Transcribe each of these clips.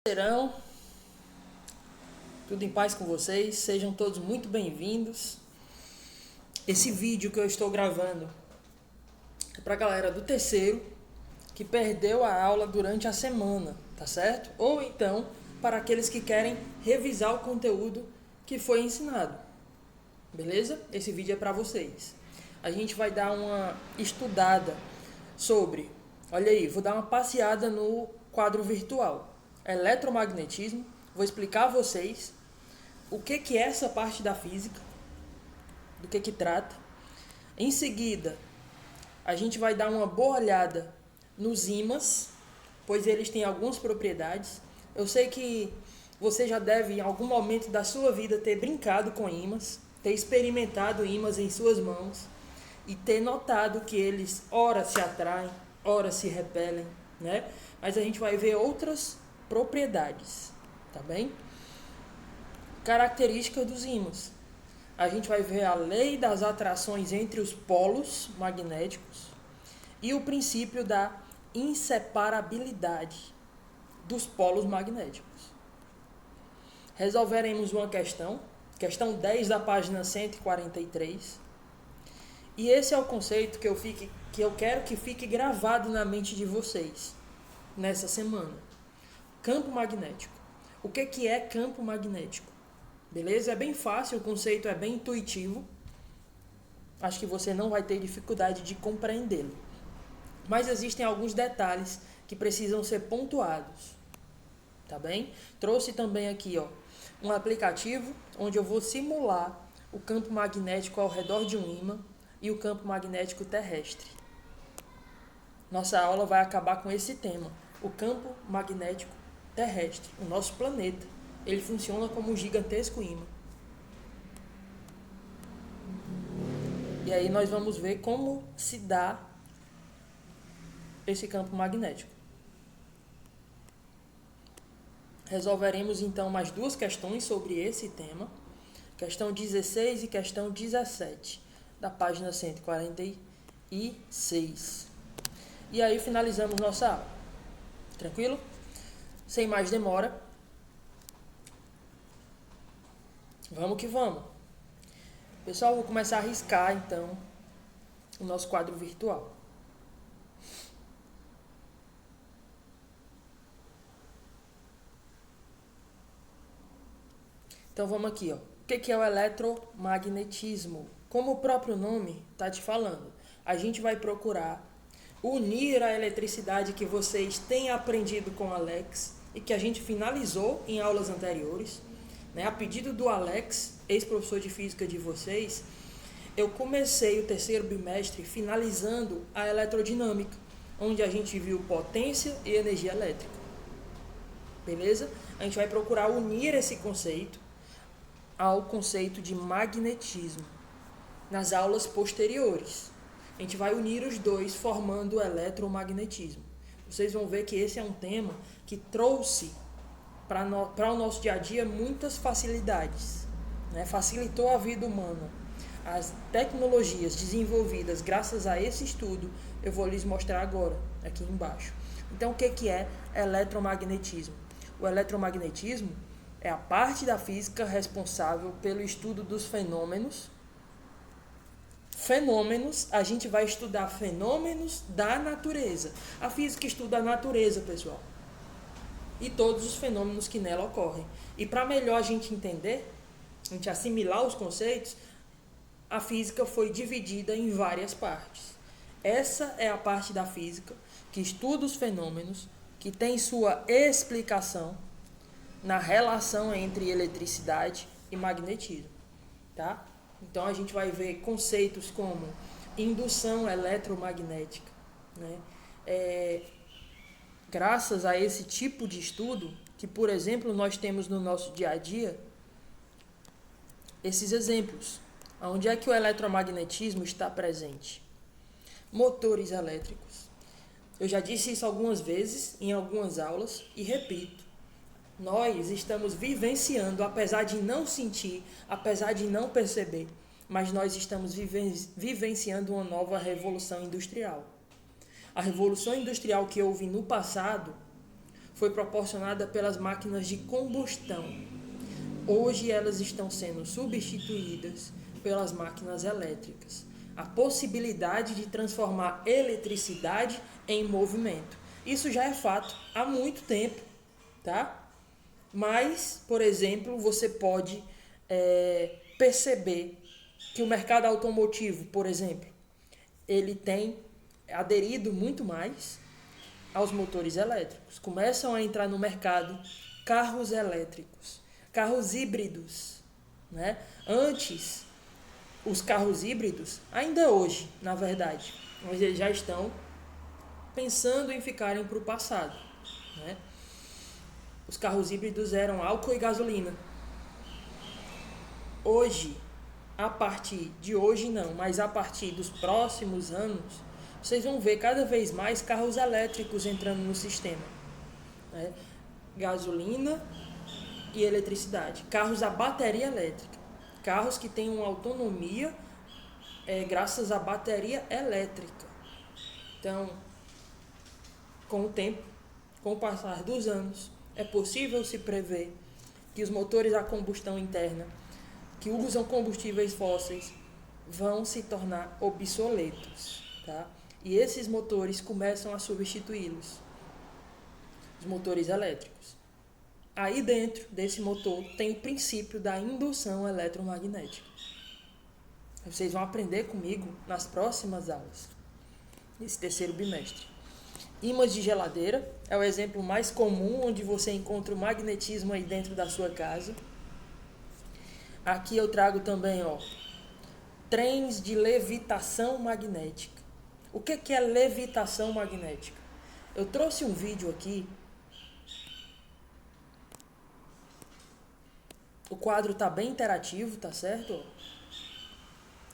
Serão, tudo em paz com vocês, sejam todos muito bem-vindos. Esse vídeo que eu estou gravando é para a galera do terceiro que perdeu a aula durante a semana, tá certo? Ou então para aqueles que querem revisar o conteúdo que foi ensinado, beleza? Esse vídeo é para vocês. A gente vai dar uma estudada sobre, olha aí, vou dar uma passeada no quadro virtual. Eletromagnetismo, vou explicar a vocês o que é essa parte da física, do que trata. Em seguida, a gente vai dar uma boa olhada nos ímãs, pois eles têm algumas propriedades. Eu sei que você já deve, em algum momento da sua vida, ter brincado com ímãs, ter experimentado ímãs em suas mãos e ter notado que eles ora se atraem, ora se repelem, né? Mas a gente vai ver outras propriedades, tá bem? Características dos ímãs. A gente vai ver a lei das atrações entre os polos magnéticos e o princípio da inseparabilidade dos polos magnéticos. Resolveremos uma questão 10 da página 143. E esse é o conceito que eu quero que fique gravado na mente de vocês nessa semana. Campo magnético. O que é campo magnético? Beleza? É bem fácil, o conceito é bem intuitivo. Acho que você não vai ter dificuldade de compreendê-lo. Mas existem alguns detalhes que precisam ser pontuados. Tá bem? Trouxe também aqui, um aplicativo onde eu vou simular o campo magnético ao redor de um ímã e o campo magnético terrestre. Nossa aula vai acabar com esse tema, o campo magnético terrestre, o nosso planeta. Ele funciona como um gigantesco ímã. E aí nós vamos ver como se dá esse campo magnético. Resolveremos então mais duas questões sobre esse tema, questão 16 e questão 17, da página 146. E aí finalizamos nossa aula. Tranquilo? Sem mais demora. Vamos que vamos. Pessoal, vou começar a riscar então o nosso quadro virtual. Então vamos aqui, O que é o eletromagnetismo? Como o próprio nome está te falando, a gente vai procurar unir a eletricidade que vocês têm aprendido com o Alex e que a gente finalizou em aulas anteriores, né? A pedido do Alex, ex-professor de física de vocês, eu comecei o terceiro bimestre finalizando a eletrodinâmica, onde a gente viu potência e energia elétrica. Beleza? A gente vai procurar unir esse conceito ao conceito de magnetismo nas aulas posteriores. A gente vai unir os dois formando o eletromagnetismo. Vocês vão ver que esse é um tema que trouxe para o nosso dia a dia muitas facilidades, né? Facilitou a vida humana. As tecnologias desenvolvidas graças a esse estudo, eu vou lhes mostrar agora, aqui embaixo. Então, o que é eletromagnetismo? O eletromagnetismo é a parte da física responsável pelo estudo dos fenômenos. A gente vai estudar fenômenos da natureza. A física estuda a natureza, pessoal, e todos os fenômenos que nela ocorrem. E para melhor a gente entender, a gente assimilar os conceitos, a física foi dividida em várias partes. Essa é a parte da física que estuda os fenômenos, que tem sua explicação na relação entre eletricidade e magnetismo, tá? Então a gente vai ver conceitos como indução eletromagnética, né? Graças a esse tipo de estudo, que por exemplo nós temos no nosso dia a dia, esses exemplos. Onde é que o eletromagnetismo está presente? Motores elétricos. Eu já disse isso algumas vezes em algumas aulas e repito. Nós estamos vivenciando, apesar de não sentir, apesar de não perceber, mas nós estamos vivenciando uma nova revolução industrial. A revolução industrial que houve no passado foi proporcionada pelas máquinas de combustão. Hoje elas estão sendo substituídas pelas máquinas elétricas. A possibilidade de transformar eletricidade em movimento. Isso já é fato há muito tempo, tá? Mas, por exemplo, você pode perceber que o mercado automotivo, por exemplo, ele tem aderido muito mais aos motores elétricos. Começam a entrar no mercado carros elétricos, carros híbridos, né? Antes, os carros híbridos, ainda hoje, na verdade, mas eles já estão pensando em ficarem para o passado, né? Os carros híbridos eram álcool e gasolina. Hoje, a partir de hoje não, mas a partir dos próximos anos, vocês vão ver cada vez mais carros elétricos entrando no sistema, né? Gasolina e eletricidade. Carros a bateria elétrica. Carros que têm uma autonomia graças à bateria elétrica. Então, com o tempo, com o passar dos anos, é possível se prever que os motores a combustão interna, que usam combustíveis fósseis, vão se tornar obsoletos, tá? E esses motores começam a substituí-los, os motores elétricos. Aí dentro desse motor tem o princípio da indução eletromagnética. Vocês vão aprender comigo nas próximas aulas, nesse terceiro bimestre. Ímãs de geladeira é o exemplo mais comum onde você encontra o magnetismo aí dentro da sua casa. Aqui eu trago também, trens de levitação magnética. O que é levitação magnética? Eu trouxe um vídeo aqui. O quadro está bem interativo, tá certo?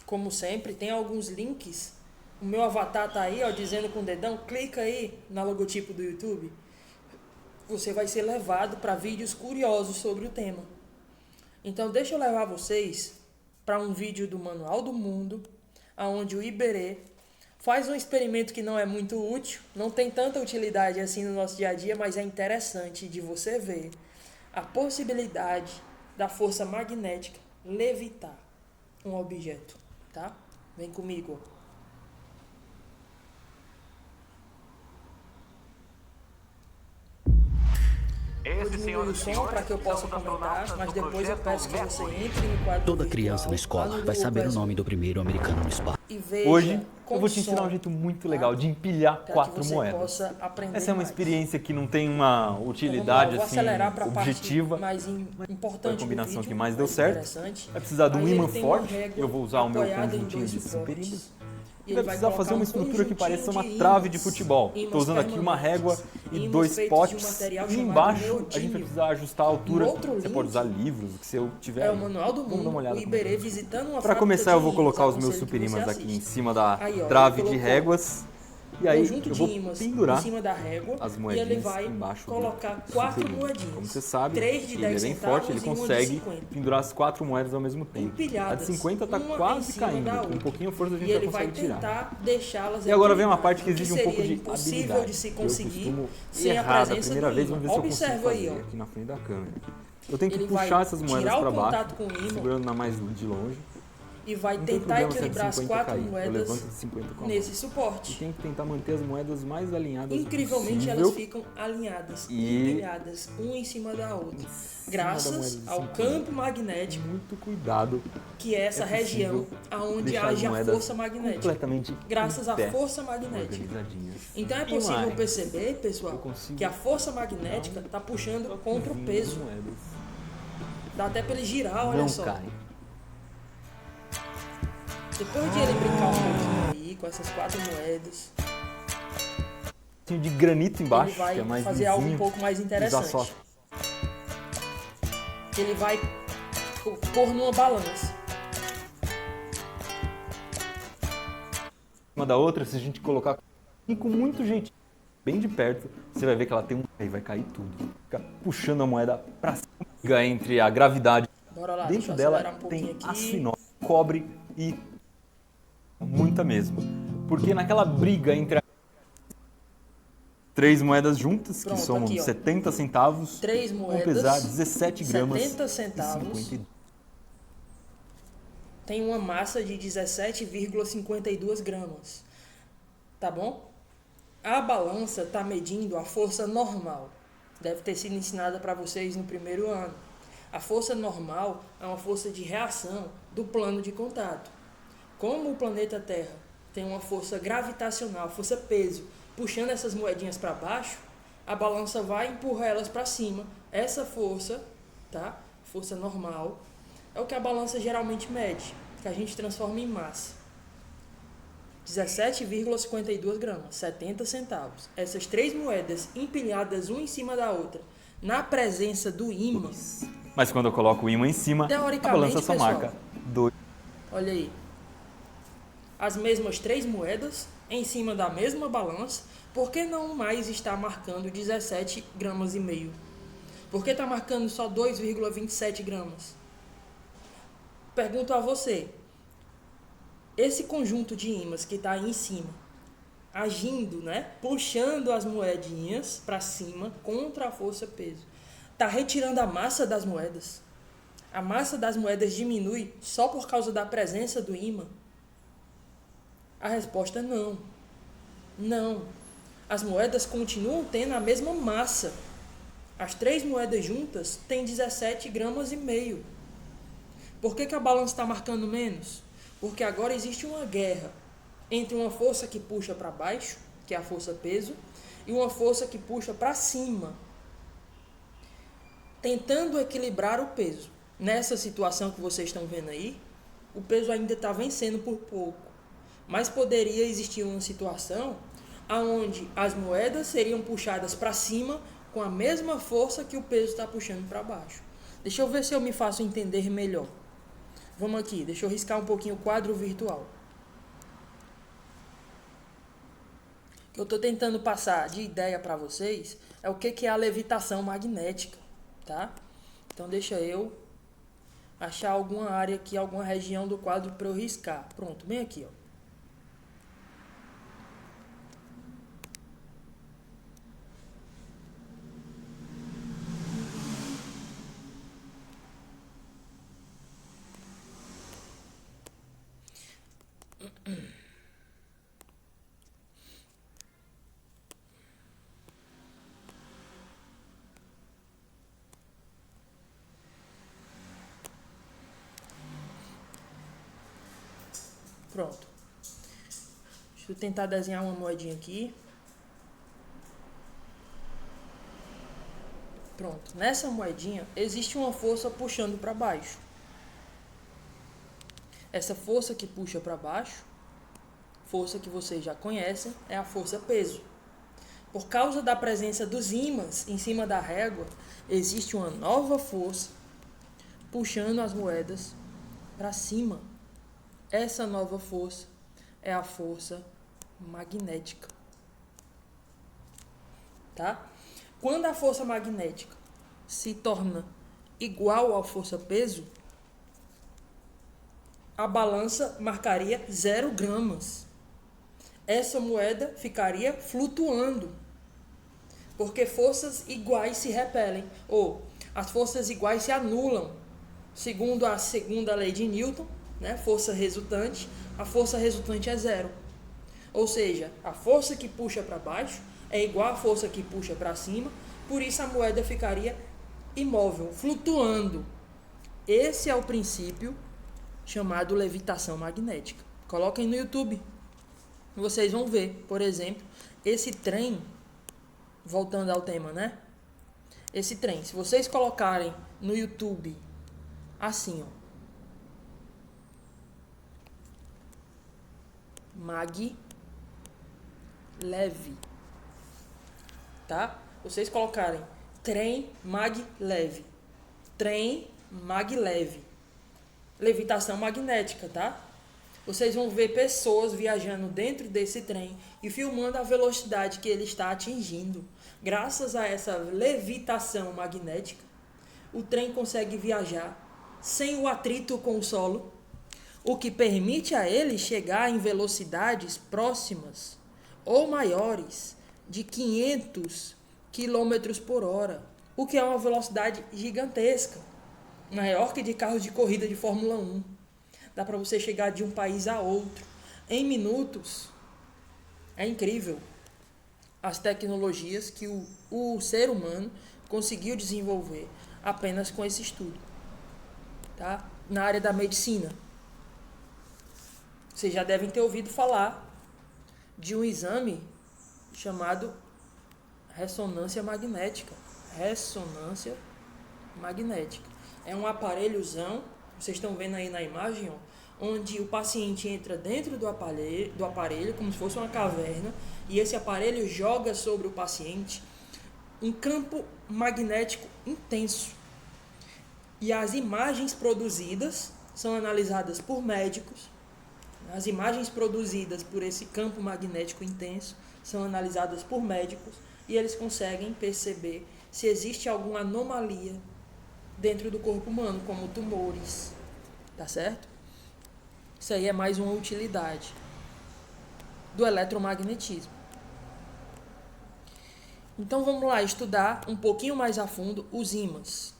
Como sempre, tem alguns links. O meu avatar tá aí, dizendo com o dedão, clica aí na logotipo do YouTube. Você vai ser levado para vídeos curiosos sobre o tema. Então, deixa eu levar vocês para um vídeo do Manual do Mundo, onde o Iberê faz um experimento que não é muito útil, não tem tanta utilidade assim no nosso dia a dia, mas é interessante de você ver a possibilidade da força magnética levitar um objeto, tá? Vem comigo. Vou diminuir o som para que eu possa comentar, mas depois eu peço que você entre no quadro. Toda criança na escola vai saber o nome do primeiro americano no espaço. Hoje eu vou te ensinar um jeito muito legal de empilhar 4 moedas. Essa é uma experiência que não tem uma utilidade assim objetiva. Foi a combinação que mais deu certo. Vai precisar de um ímã forte. Eu vou usar o meu conjuntinho de superímãs. E vai precisar fazer uma estrutura que pareça uma trave de futebol. Estou usando aqui uma régua e 2 potes. E embaixo a gente vai precisar ajustar a altura. Você pode usar livros, o que você tiver. É o Manual do Mundo. Vamos dar uma olhada. Iberê visitando uma Para começar, eu vou colocar os meus superímãs aqui em cima da trave de réguas. E aí eu vou pendurar em cima da régua, as moedinhas e ele vai embaixo colocar 4 moedinhas. Como você sabe, 3 de 10 ele é bem forte, ele centavos e uma de consegue 50. pendurar as 4 moedas ao mesmo tempo. A de 50 está uma em quase cima caindo, da com um outra. pouquinho de força a E gente ele já vai consegue tirar. tentar deixá-las E agora vem uma equilibradas, parte que exige um pouco seria de impossível habilidade. de se Eu conseguir costumo sem a errar da presença primeira do vez, ímã. vamos ver se eu consigo Observa aí, fazer aqui na frente da câmera. Eu tenho que Ele vai puxar essas moedas tirar o para baixo, contato com o ímã segurando na mais de longe. e vai Não tem tentar problema se a de equilibrar as 50 4 cair. Eu moedas levanto de 50 com a mão. nesse E suporte. tem que tentar manter as moedas mais alinhadas Incrivelmente possível. elas ficam alinhadas, E- empilhadas, uma em cima da outra, da moeda graças de ao 50. campo magnético, Muito cuidado. que é essa região onde Deixar as age a moedas força magnética. completamente Graças à em pé, força magnética. organizadinhas. Então é E possível mais, perceber, pessoal, eu consigo que a força magnética está puxando contra o vindo peso. as moedas. Dá até para ele girar, olha Não só. cai. Depois de ele brincar um pouquinho aí com essas 4 moedas, Tem de granito embaixo, ele vai que é mais fazer algo um lisinho. pouco mais Usar interessante. só Ele vai pôr numa balança. uma da outra, se a gente colocar e com muito jeitinho, bem de perto, você vai ver que ela tem um... Aí vai cair tudo. Fica puxando a moeda pra cima. Fica entre a gravidade. Bora lá, Dentro deixa eu acelerar dela um pouquinho tem aqui. aço inox, cobre e muita mesmo. Porque naquela briga entre a... 3 moedas juntas, pronto, que somam aqui, 70 centavos, 3 moedas, vão pesar 17 gramas 70 centavos, tem uma massa de 17,52 gramas, tá bom? A balança está medindo a força normal, deve ter sido ensinada para vocês no primeiro ano. A força normal é uma força de reação do plano de contato. Como o planeta Terra tem uma força gravitacional, força peso, puxando essas moedinhas para baixo, a balança vai empurrar elas para cima. Essa força, tá? Força normal, é o que a balança geralmente mede, que a gente transforma em massa. 17,52 gramas, 70 centavos. Essas 3 moedas empilhadas uma em cima da outra, na presença do ímã. Mas quando eu coloco o ímã em cima, a balança só marca 2. Olha aí. As mesmas 3 moedas em cima da mesma balança, por que não mais está marcando 17 gramas e meio? Por que está marcando só 2,27 gramas? Pergunto a você, esse conjunto de ímãs que está aí em cima, agindo, né, puxando as moedinhas para cima contra a força peso, está retirando a massa das moedas? A massa das moedas diminui só por causa da presença do ímã? A resposta é não. Não. As moedas continuam tendo a mesma massa. As 3 moedas juntas têm 17 gramas e meio. Por que a balança está marcando menos? Porque agora existe uma guerra entre uma força que puxa para baixo, que é a força peso, e uma força que puxa para cima, tentando equilibrar o peso. Nessa situação que vocês estão vendo aí, o peso ainda está vencendo por pouco. Mas poderia existir uma situação onde as moedas seriam puxadas para cima com a mesma força que o peso está puxando para baixo. Deixa eu ver se eu me faço entender melhor. Vamos aqui, deixa eu riscar um pouquinho o quadro virtual. O que eu estou tentando passar de ideia para vocês é o que é a levitação magnética, tá? Então deixa eu achar alguma área aqui, alguma região do quadro para eu riscar. Pronto, bem aqui, ó. Pronto. Deixa eu tentar desenhar uma moedinha aqui. Pronto. Nessa moedinha existe uma força puxando para baixo. Essa força que puxa para baixo, força que vocês já conhecem, é a força peso. Por causa da presença dos ímãs em cima da régua, existe uma nova força puxando as moedas para cima. Essa nova força é a força magnética. Tá? Quando a força magnética se torna igual à força peso, a balança marcaria 0 gramas. Essa moeda ficaria flutuando, porque forças iguais se repelem, ou as forças iguais se anulam. Segundo a segunda lei de Newton, né, força resultante, a força resultante é 0. Ou seja, a força que puxa para baixo é igual à força que puxa para cima, por isso a moeda ficaria imóvel, flutuando. Esse é o princípio chamado levitação magnética. Coloquem no YouTube. Vocês vão ver, por exemplo, esse trem, voltando ao tema, né? Esse trem, se vocês colocarem no YouTube assim, ó, maglev, tá? Vocês colocarem trem maglev, levitação magnética, tá? Vocês vão ver pessoas viajando dentro desse trem e filmando a velocidade que ele está atingindo. Graças a essa levitação magnética, o trem consegue viajar sem o atrito com o solo, o que permite a ele chegar em velocidades próximas ou maiores de 500 km por hora, o que é uma velocidade gigantesca, maior que de carros de corrida de Fórmula 1. Dá para você chegar de um país a outro em minutos. É incrível as tecnologias que o ser humano conseguiu desenvolver apenas com esse estudo, tá? Na área da medicina. Vocês já devem ter ouvido falar de um exame chamado ressonância magnética. Ressonância magnética. É um aparelhozão, vocês estão vendo aí na imagem, ó, onde o paciente entra dentro do aparelho, como se fosse uma caverna, e esse aparelho joga sobre o paciente um campo magnético intenso. E as imagens produzidas são analisadas por médicos. As imagens produzidas por esse campo magnético intenso são analisadas por médicos e eles conseguem perceber se existe alguma anomalia dentro do corpo humano, como tumores. Tá certo? Isso aí é mais uma utilidade do eletromagnetismo. Então vamos lá estudar um pouquinho mais a fundo os ímãs.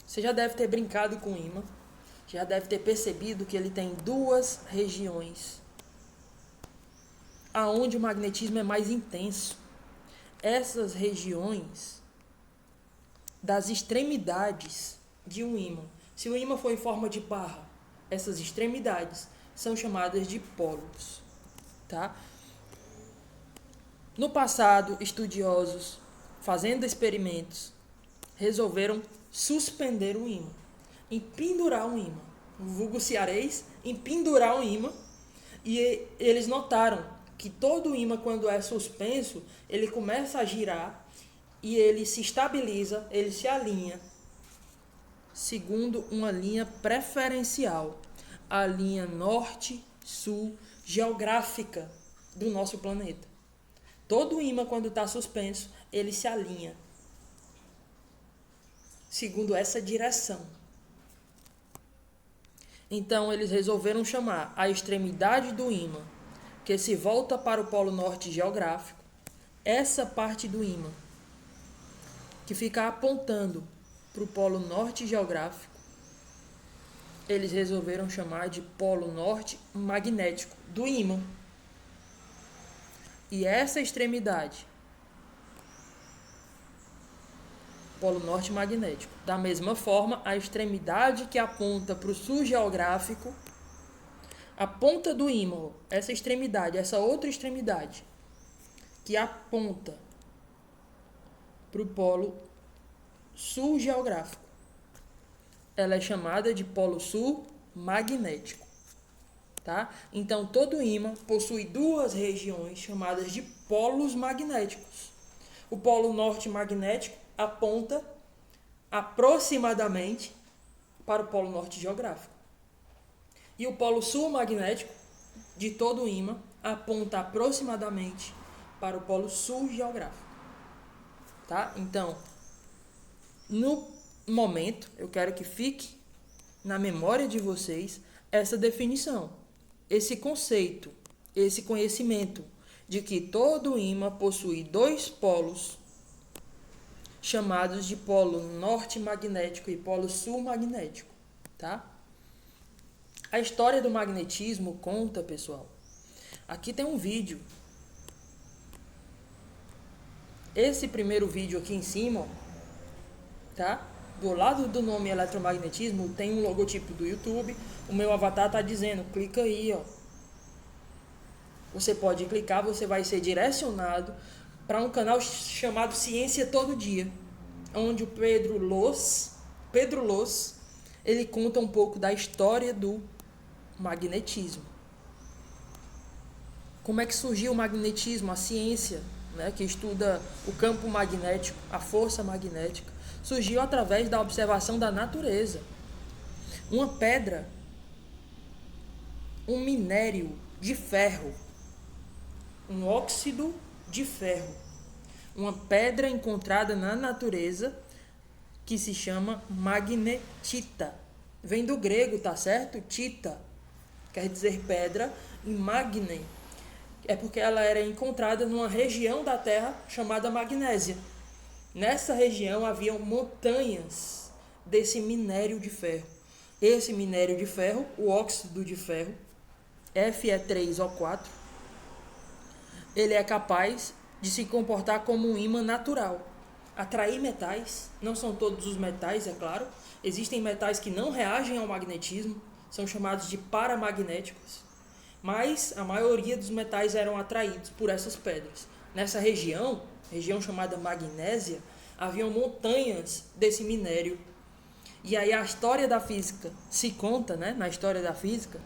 Você já deve ter brincado com o ímã, já deve ter percebido que ele tem duas regiões aonde o magnetismo é mais intenso. Essas regiões das extremidades de um ímã. Se o ímã for em forma de barra, essas extremidades são chamadas de polos, tá? No passado, estudiosos, fazendo experimentos, resolveram suspender um ímã, empendurar um ímã, o vulgo cearês, empendurar um ímã, e eles notaram que todo ímã, quando é suspenso, ele começa a girar e ele se estabiliza, ele se alinha segundo uma linha preferencial, a linha norte-sul geográfica do nosso planeta. Todo ímã, quando está suspenso, ele se alinha segundo essa direção. Então, eles resolveram chamar a extremidade do ímã, que se volta para o polo norte geográfico, essa parte do ímã, que fica apontando para o polo norte geográfico, eles resolveram chamar de polo norte magnético do ímã. E essa extremidade, polo norte magnético. Da mesma forma, a extremidade que aponta para o sul geográfico, a ponta do ímã, essa extremidade, essa outra extremidade, que aponta para o polo sul geográfico, ela é chamada de polo sul magnético. Tá? Então, todo ímã possui duas regiões chamadas de polos magnéticos. O polo norte magnético aponta aproximadamente para o polo norte geográfico. E o polo sul magnético de todo ímã aponta aproximadamente para o polo sul geográfico. Tá? Então, no momento, eu quero que fique na memória de vocês essa definição, esse conceito, esse conhecimento de que todo ímã possui dois polos chamados de polo norte magnético e polo sul magnético, tá? A história do magnetismo conta, pessoal. Aqui tem um vídeo. Esse primeiro vídeo aqui em cima, ó, tá? Do lado do nome eletromagnetismo tem um logotipo do YouTube. O meu avatar está dizendo, clica aí, ó. Você pode clicar, você vai ser direcionado para um canal chamado Ciência Todo Dia, onde o Pedro Loss, ele conta um pouco da história do magnetismo. Como é que surgiu o magnetismo, a ciência, né, que estuda o campo magnético, a força magnética, surgiu através da observação da natureza. Uma pedra, um minério de ferro, um óxido de ferro, uma pedra encontrada na natureza que se chama magnetita. Vem do grego, tá certo? Tita quer dizer pedra e magne é porque ela era encontrada numa região da Terra chamada Magnésia. Nessa região haviam montanhas desse minério de ferro. Esse minério de ferro, o óxido de ferro, Fe3O4, ele é capaz de se comportar como um ímã natural, atrair metais. Não são todos os metais, é claro. Existem metais que não reagem ao magnetismo, são chamados de paramagnéticos, mas a maioria dos metais eram atraídos por essas pedras. Nessa região chamada Magnésia, haviam montanhas desse minério. E aí a história da física se conta, né, na história da física,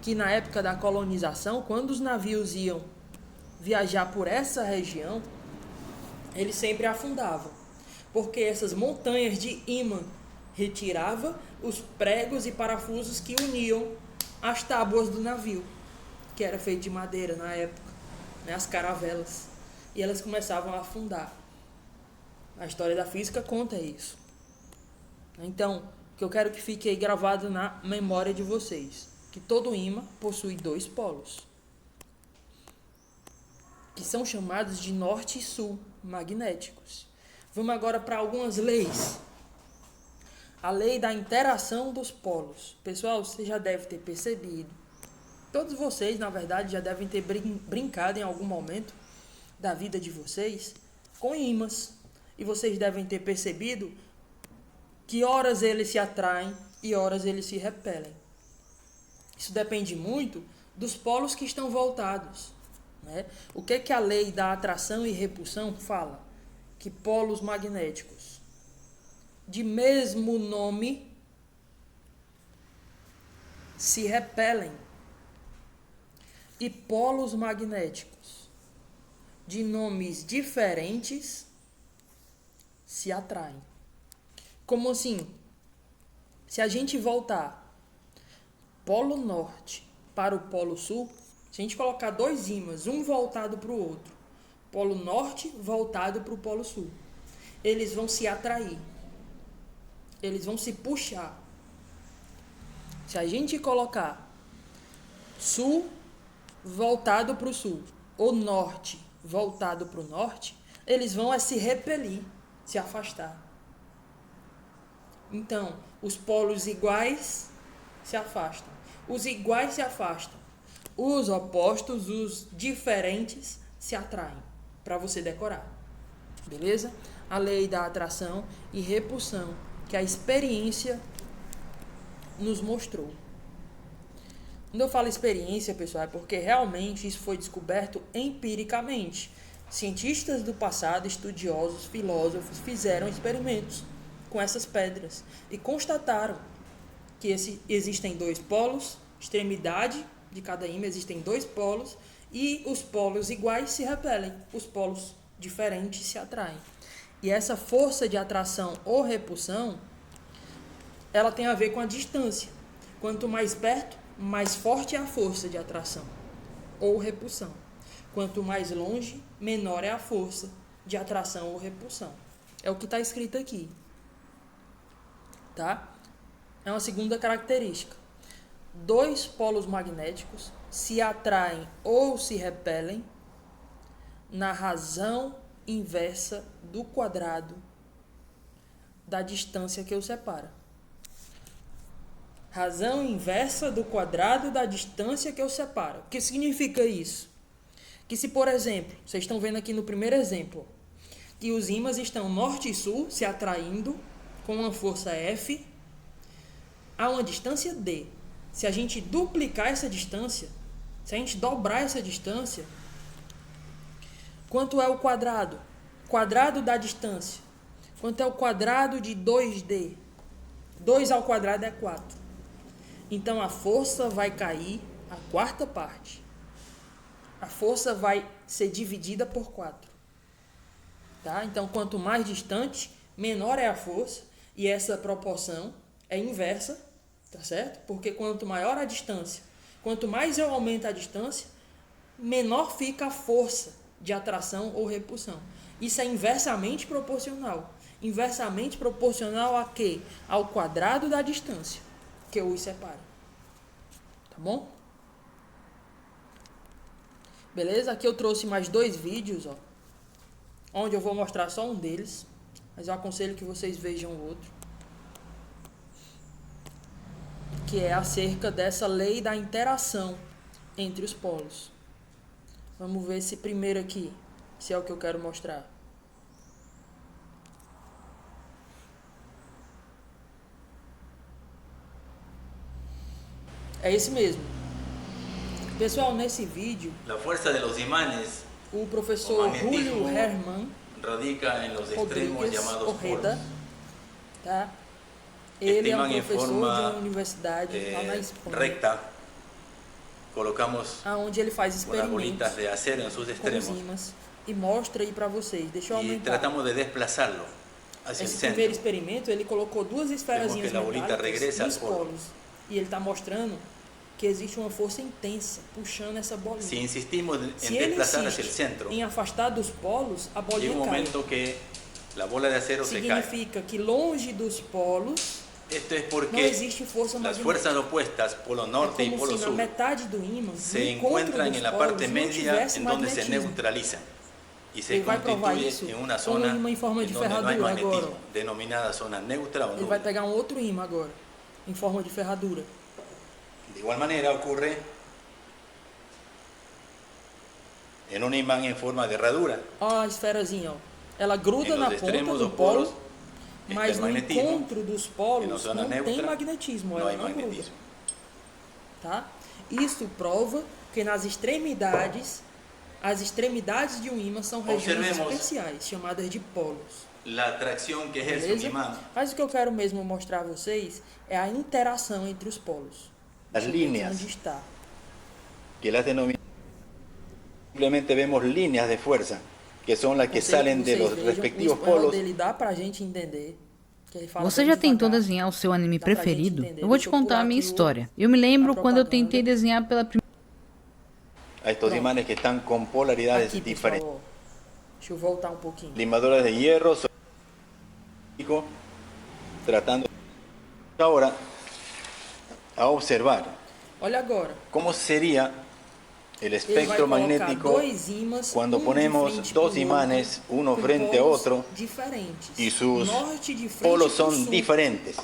que na época da colonização, quando os navios iam viajar por essa região, eles sempre afundavam, porque essas montanhas de ímã retiravam os pregos e parafusos que uniam as tábuas do navio, que era feito de madeira na época, né, as caravelas, e elas começavam a afundar. A história da física conta isso. Então, o que eu quero que fique aí gravado na memória de vocês, que todo ímã possui 2 polos, que são chamados de norte e sul magnéticos. Vamos agora para algumas leis. A lei da interação dos polos. Pessoal, você já deve ter percebido, todos vocês, na verdade, já devem ter brincado em algum momento da vida de vocês com ímãs. E vocês devem ter percebido que horas eles se atraem e horas eles se repelem. Isso depende muito dos polos que estão voltados, né? O que a lei da atração e repulsão fala? Que polos magnéticos de mesmo nome se repelem e polos magnéticos de nomes diferentes se atraem. Como assim? Se a gente voltar polo norte para o polo sul, se a gente colocar 2 ímãs, um voltado para o outro, polo norte voltado para o polo sul, eles vão se atrair, eles vão se puxar. Se a gente colocar sul voltado para o sul, ou norte voltado para o norte, eles vão se repelir, se afastar. Então, os polos iguais se afastam. Os iguais se afastam. Os opostos, os diferentes, se atraem. Para você decorar. Beleza? A lei da atração e repulsão que a experiência nos mostrou. Quando eu falo experiência, pessoal, é porque realmente isso foi descoberto empiricamente. Cientistas do passado, estudiosos, filósofos, fizeram experimentos com essas pedras e constataram que existem 2 polos, extremidade de cada ímã existem 2 polos, e os polos iguais se repelem, os polos diferentes se atraem. E essa força de atração ou repulsão, ela tem a ver com a distância. Quanto mais perto, mais forte é a força de atração ou repulsão. Quanto mais longe, menor é a força de atração ou repulsão. É o que está escrito aqui. Tá? É uma segunda característica. 2 polos magnéticos se atraem ou se repelem na razão inversa do quadrado da distância que os separa. Razão inversa do quadrado da distância que os separa. O que significa isso? Que se, por exemplo, vocês estão vendo aqui no primeiro exemplo, que os ímãs estão norte e sul se atraindo com uma força F a uma distância D. Se a gente duplicar essa distância, se a gente dobrar essa distância, quanto é o quadrado? Quadrado da distância. Quanto é o quadrado de 2D? 2 ao quadrado é 4. Então a força vai cair a 4ª parte. A força vai ser dividida por 4. Tá? Então quanto mais distante, menor é a força, e essa proporção é inversa, tá certo? Porque quanto maior a distância, quanto mais eu aumento a distância, menor fica a força de atração ou repulsão. Isso é inversamente proporcional. Inversamente proporcional a quê? Ao quadrado da distância que os separa. Tá bom? Beleza? Aqui eu trouxe mais 2 vídeos, ó, onde eu vou mostrar só um deles, mas eu aconselho que vocês vejam o outro, que é acerca dessa lei da interação entre os polos. Vamos ver esse primeiro aqui, se é o que eu quero mostrar. É esse mesmo. Pessoal, nesse vídeo, La fuerza de los imanes, o professor Julio Hermann radica en los extremos llamados Ojeda, tá? Ele é um professor de uma universidade lá na Espanha, recta. Colocamos onde ele faz experimentos de acero en sus extremos com ímãs e mostra aí para vocês. Deixa eu aumentar. Tratamos de desplazarlo hacia Esse el centro. primeiro experimento, ele colocou 2 esferazinhas metálicas nos polos. E ele está mostrando que existe uma força intensa puxando essa bolinha. Se insistimos Se ele insiste em afastar dos polos, a bolinha cai. Que la bola de acero significa que longe dos polos Esto es porque não existe força las magnética. fuerzas opuestas, polo norte y polo sur, metade do ímã, se encuentran en la parte media en donde se neutralizan y se constituye en una zona en donde no hay magnetismo, denominada zona neutra o nula. Ele vai pegar um outro ímã agora, em forma de ferradura. De igual manera ocurre en un imán en forma de herradura. Ó a esferazinha, ó. Ela gruda na ponta do polo, mas no encontro dos polos não tem magnetismo, ela não gruda. Tá? Isso prova que nas extremidades, as extremidades de um ímã são regiões especiais, chamadas de polos. La atracción que ejerce un imán. Mas o que eu quero mesmo mostrar a vocês é a interação entre os polos. As líneas. Onde está. Que las denominamos. Simplemente vemos líneas de fuerza, que são as que salen de los respectivos polos. Dele dá pra gente entender. Você já tentou desenhar o seu anime preferido? Eu vou te contar a minha história. Eu me lembro quando eu tentei desenhar pela primeira a estos imanes que están con polaridades diferentes. Deixa eu voltar um pouquinho. Limadoras de hierro, tratando ahora a observar. Olha agora. Como sería el espectro magnético cuando ponemos 2 imanes uno frente a otro y sus polos son diferentes.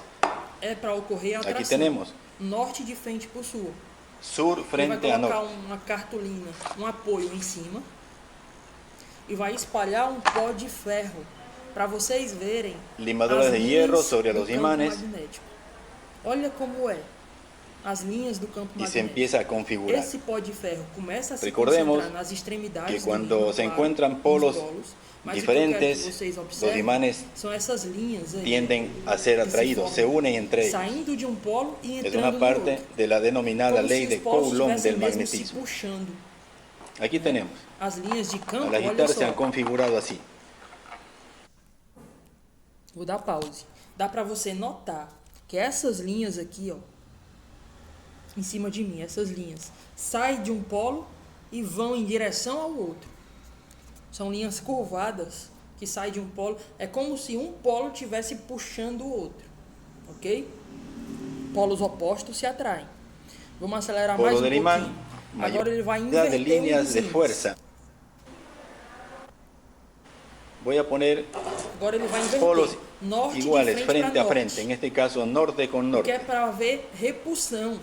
Aquí tenemos norte de frente para o sul. Sur frente a norte. Vai colocar uma cartolina, um apoio em cima e vai espalhar um pó de ferro para vocês verem. Limadoras de hierro sobre los imanes. Olha como é. As linhas do campo magnético. Y se empieza a configurar. Esse pó de ferro começa a se concentrar nas extremidades que cuando se encuentran polos diferentes, los imanes tienden a ser atraídos, se unen entre ellos. Saindo de um polo e entrando es una parte de la denominada ley de Coulomb del magnetismo. Aquí tenemos. As linhas de campo, las guitarras se han configurado así. Vou dar pause. Dá para você notar que essas linhas aqui, ó, em cima de mim, essas linhas saem de um polo e vão em direção ao outro. São linhas curvadas que saem de um polo. É como se um polo estivesse puxando o outro, ok? Polos opostos se atraem. Vamos acelerar mais um pouquinho. Agora ele vai inverter de líneas de fuerza. Voy a poner polos iguales frente a frente, en este caso norte con norte. Que é para ver repulsão.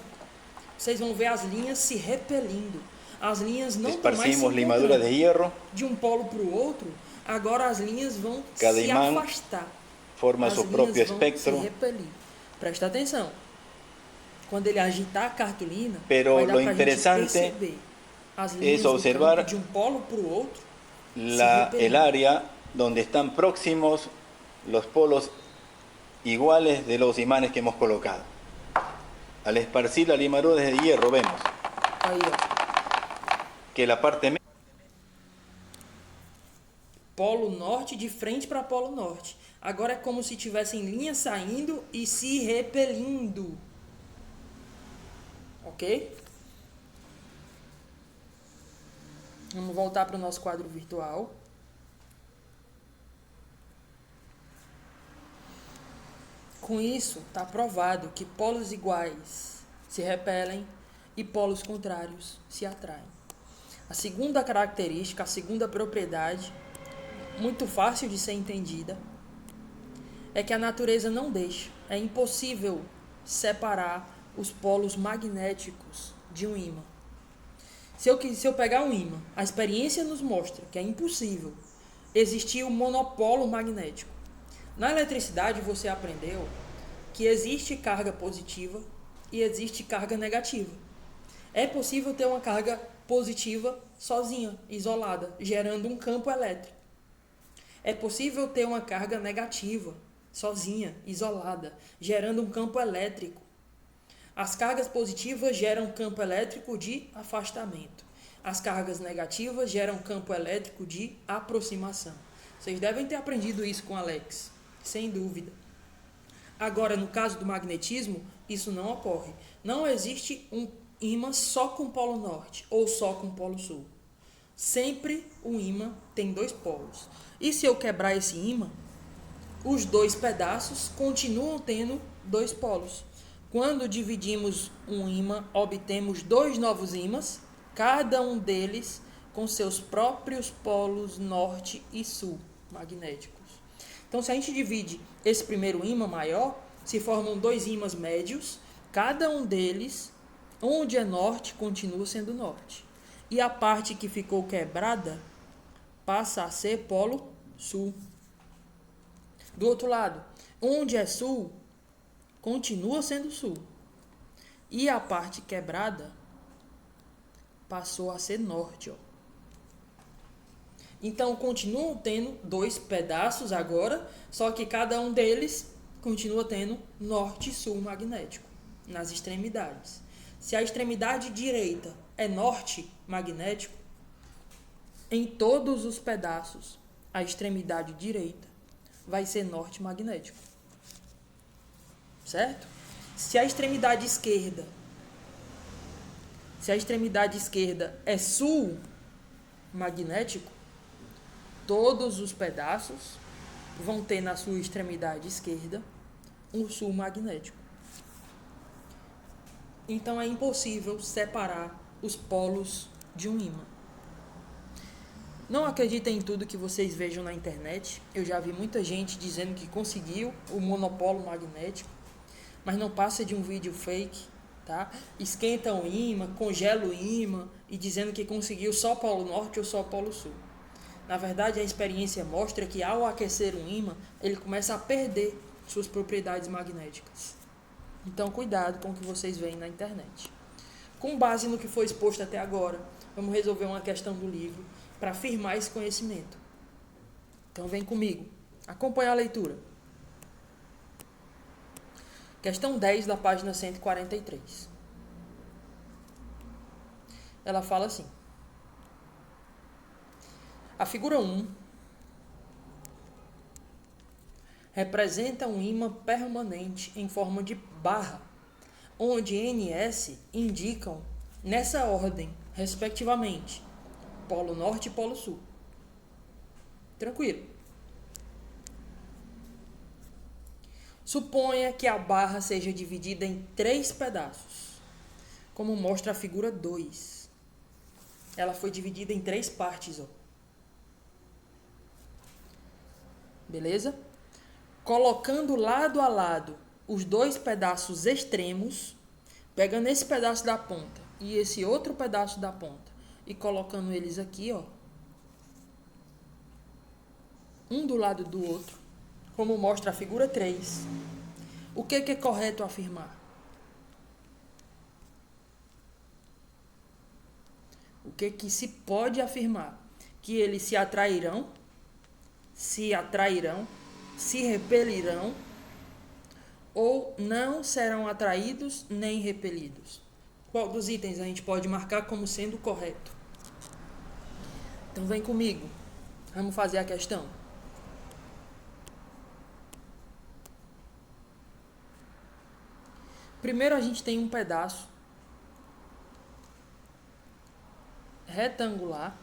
Vocês vão ver as linhas se repelindo. As linhas não estão mais se limaduras de hierro. De um polo para o outro, agora as linhas vão Cada se afastar. Forma seu próprio espectro. Se repelir. Presta atenção. Quando ele agitar a cartolina, pero vai dar lo pra interesante gente perceber as linhas es observar de um polo para o outro. El área donde están próximos los polos iguales de los imanes que hemos colocado. Al esparcir la limadura de hierro vemos aí, que la parte polo norte de frente para polo norte. Agora é como se tivessem linhas saindo e se repelindo. Ok? Vamos voltar para o nosso quadro virtual. Com isso, está provado que polos iguais se repelem e polos contrários se atraem. A segunda característica, a segunda propriedade, muito fácil de ser entendida, é que a natureza não deixa. É impossível separar os polos magnéticos de um ímã. Se eu pegar um ímã, a experiência nos mostra que é impossível existir um monopolo magnético. Na eletricidade você aprendeu que existe carga positiva e existe carga negativa. É possível ter uma carga positiva sozinha, isolada, gerando um campo elétrico. É possível ter uma carga negativa sozinha, isolada, gerando um campo elétrico. As cargas positivas geram campo elétrico de afastamento. As cargas negativas geram campo elétrico de aproximação. Vocês devem ter aprendido isso com Alex, sem dúvida. Agora, no caso do magnetismo, isso não ocorre. Não existe um ímã só com polo norte ou só com polo sul. Sempre um ímã tem dois polos. E se eu quebrar esse ímã, os dois pedaços continuam tendo dois polos. Quando dividimos um ímã, obtemos dois novos ímãs, cada um deles com seus próprios polos norte e sul magnéticos. Então, se a gente divide esse primeiro ímã maior, se formam dois ímãs médios, cada um deles, onde é norte, continua sendo norte. E a parte que ficou quebrada passa a ser polo sul. Do outro lado, onde é sul, continua sendo sul. E a parte quebrada passou a ser norte. Então, continuam tendo dois pedaços agora, só que cada um deles continua tendo norte e sul magnético nas extremidades. Se a extremidade direita é norte magnético, em todos os pedaços, a extremidade direita vai ser norte magnético. Certo? Se a extremidade esquerda é sul magnético, todos os pedaços vão ter na sua extremidade esquerda um sul magnético. Então é impossível separar os polos de um ímã. Não acreditem em tudo que vocês vejam na internet. Eu já vi muita gente dizendo que conseguiu o monopolo magnético, mas não passa de um vídeo fake, tá? Esquenta um ímã, congela o ímã e dizendo que conseguiu só polo norte ou só polo sul. Na verdade, a experiência mostra que ao aquecer um ímã, ele começa a perder suas propriedades magnéticas. Então, cuidado com o que vocês veem na internet. Com base no que foi exposto até agora, vamos resolver uma questão do livro para afirmar esse conhecimento. Então, vem comigo. Acompanhe a leitura. Questão 10 da página 143. Ela fala assim. A figura 1 representa um ímã permanente em forma de barra, onde NS indicam, nessa ordem, respectivamente, polo norte e polo sul. Tranquilo. Suponha que a barra seja dividida em 3 pedaços, como mostra a figura 2. Ela foi dividida em 3 partes, ó. Beleza? Colocando lado a lado os 2 pedaços extremos, pegando esse pedaço da ponta e esse outro pedaço da ponta e colocando eles aqui, ó, um do lado do outro, como mostra a figura 3. O que é correto afirmar? O que se pode afirmar? Que eles se atrairão, se repelirão, ou não serão atraídos nem repelidos. Qual dos itens a gente pode marcar como sendo correto? Então vem comigo, vamos fazer a questão. Primeiro a gente tem um pedaço retangular,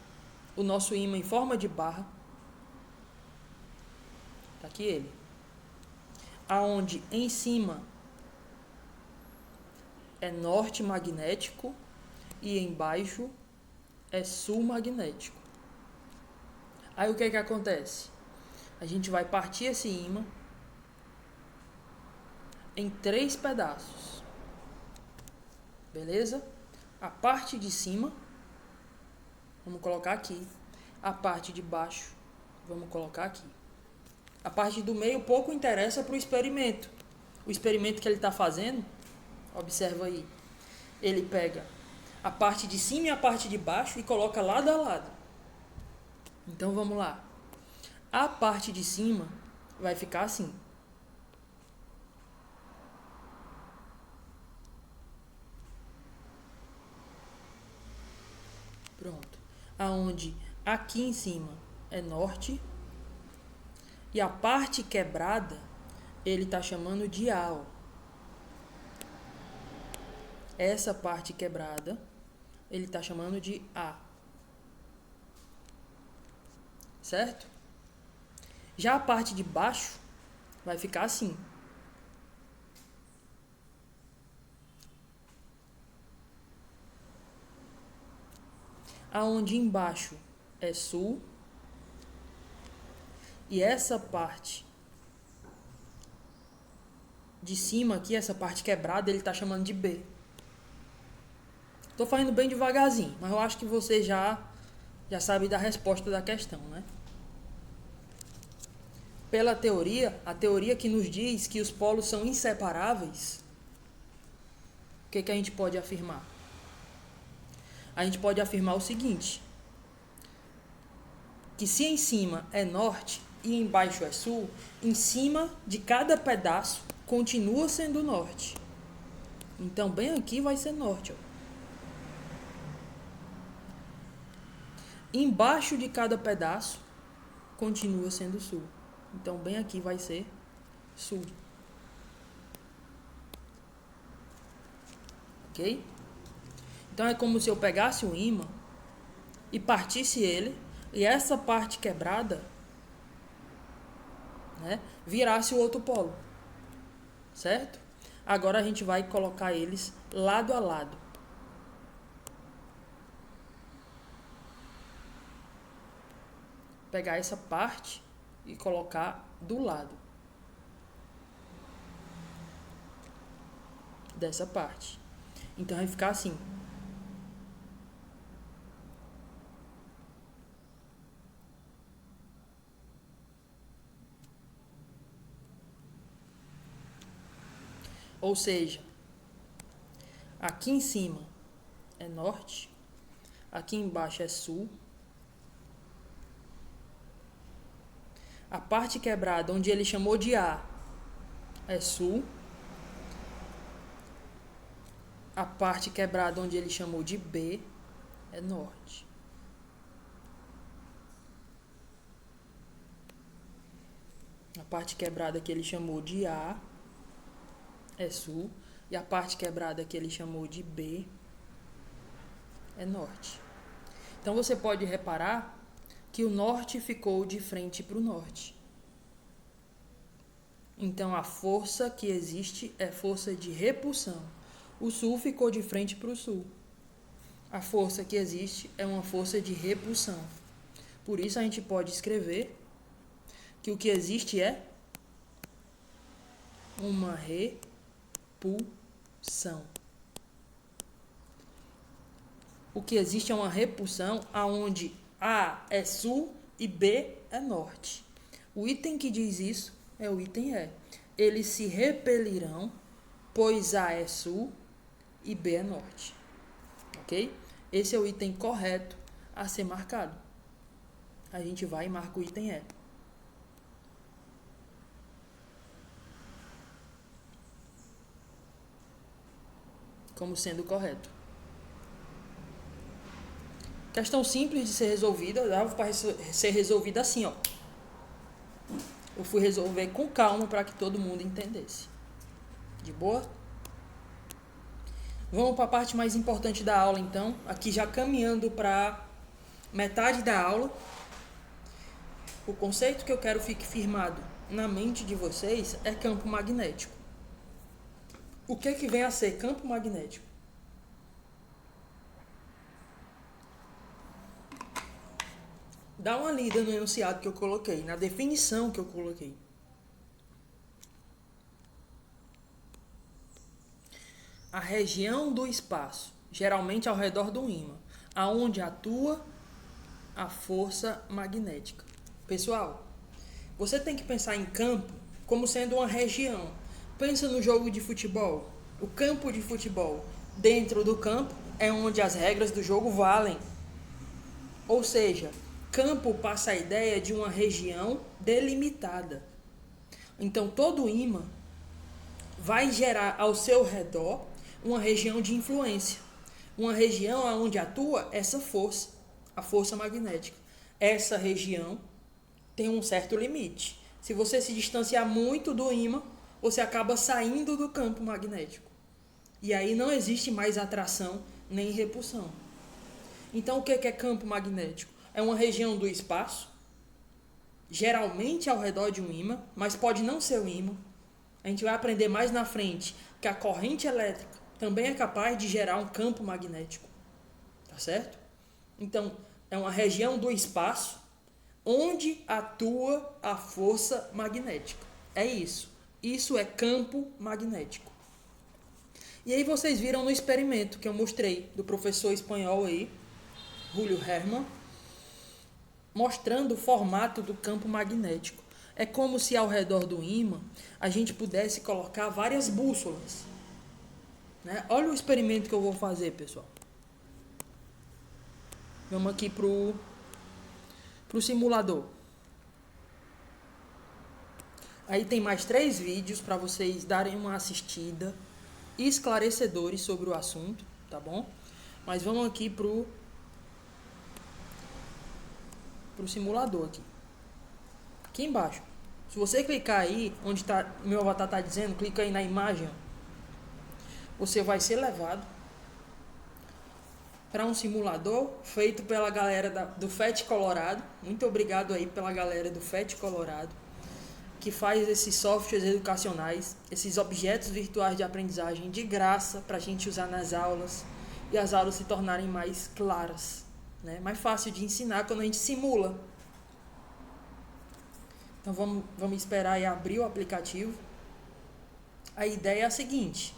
o nosso ímã em forma de barra. Tá aqui ele. Aonde em cima é norte magnético e embaixo é sul magnético. Aí o que acontece? A gente vai partir esse ímã em 3 pedaços. Beleza? A parte de cima, vamos colocar aqui. A parte de baixo, vamos colocar aqui. A parte do meio pouco interessa para o experimento. O experimento que ele está fazendo, observa aí. Ele pega a parte de cima e a parte de baixo e coloca lado a lado. Então vamos lá. A parte de cima vai ficar assim. Pronto. Aonde aqui em cima é norte e a parte quebrada ele está chamando de A. Essa parte quebrada ele está chamando de A. Certo? Já a parte de baixo vai ficar assim. Aonde embaixo é sul. E essa parte de cima aqui, essa parte quebrada, ele está chamando de B. Estou falando bem devagarzinho, mas eu acho que você já sabe da resposta da questão, né? Pela teoria, a teoria que nos diz que os polos são inseparáveis, o que a gente pode afirmar? A gente pode afirmar o seguinte, que se em cima é norte e embaixo é sul, em cima de cada pedaço continua sendo norte. Então, bem aqui vai ser norte, ó. Embaixo de cada pedaço continua sendo sul. Então, bem aqui vai ser sul. Ok? Então, é como se eu pegasse o ímã e partisse ele, e essa parte quebrada, né, virasse o outro polo. Certo? Agora a gente vai colocar eles lado a lado. Pegar essa parte e colocar do lado dessa parte. Então vai ficar assim. Ou seja, aqui em cima é norte, aqui embaixo é sul. A parte quebrada, onde ele chamou de A, é sul. A parte quebrada, onde ele chamou de B, é norte. A parte quebrada que ele chamou de A é sul. E a parte quebrada que ele chamou de B é norte. Então você pode reparar que o norte ficou de frente para o norte. Então, a força que existe é força de repulsão. O sul ficou de frente para o sul. A força que existe é uma força de repulsão. Por isso, a gente pode escrever que o que existe é uma repulsão. O que existe é uma repulsão aonde A é sul e B é norte. O item que diz isso é o item E. Eles se repelirão, pois A é sul e B é norte. Ok? Esse é o item correto a ser marcado. A gente vai e marca o item E. Como sendo correto. Questão simples de ser resolvida, dava para ser resolvida assim, ó. Eu fui resolver com calma para que todo mundo entendesse. De boa? Vamos para a parte mais importante da aula, então. Aqui já caminhando para metade da aula. O conceito que eu quero fique firmado na mente de vocês é campo magnético. O que vem a ser campo magnético? Dá uma lida no enunciado que eu coloquei, na definição que eu coloquei. A região do espaço, geralmente ao redor do ímã, aonde atua a força magnética. Pessoal, você tem que pensar em campo como sendo uma região. Pensa no jogo de futebol. O campo de futebol. Dentro do campo é onde as regras do jogo valem. Ou seja, campo passa a ideia de uma região delimitada. Então, todo ímã vai gerar ao seu redor uma região de influência. Uma região onde atua essa força, a força magnética. Essa região tem um certo limite. Se você se distanciar muito do ímã, você acaba saindo do campo magnético. E aí não existe mais atração nem repulsão. Então, o que é campo magnético? É uma região do espaço, geralmente ao redor de um ímã, mas pode não ser um ímã. A gente vai aprender mais na frente que a corrente elétrica também é capaz de gerar um campo magnético. Tá certo? Então, é uma região do espaço onde atua a força magnética. É isso. Isso é campo magnético. E aí vocês viram no experimento que eu mostrei do professor espanhol aí, Julio Hermann, mostrando o formato do campo magnético. É como se ao redor do ímã a gente pudesse colocar várias bússolas. Né? Olha o experimento que eu vou fazer, pessoal. Vamos aqui pro simulador. Aí tem mais 3 vídeos para vocês darem uma assistida, esclarecedores sobre o assunto, tá bom? Mas vamos aqui pro simulador aqui. Aqui embaixo. Se você clicar aí, onde tá, meu avatar tá dizendo, clica aí na imagem, você vai ser levado para um simulador feito pela galera do FET Colorado. Muito obrigado aí pela galera do FET Colorado, que faz esses softwares educacionais, esses objetos virtuais de aprendizagem de graça para a gente usar nas aulas e as aulas se tornarem mais claras, né? Mais fácil de ensinar quando a gente simula. Então vamos esperar aí abrir o aplicativo. A ideia é a seguinte: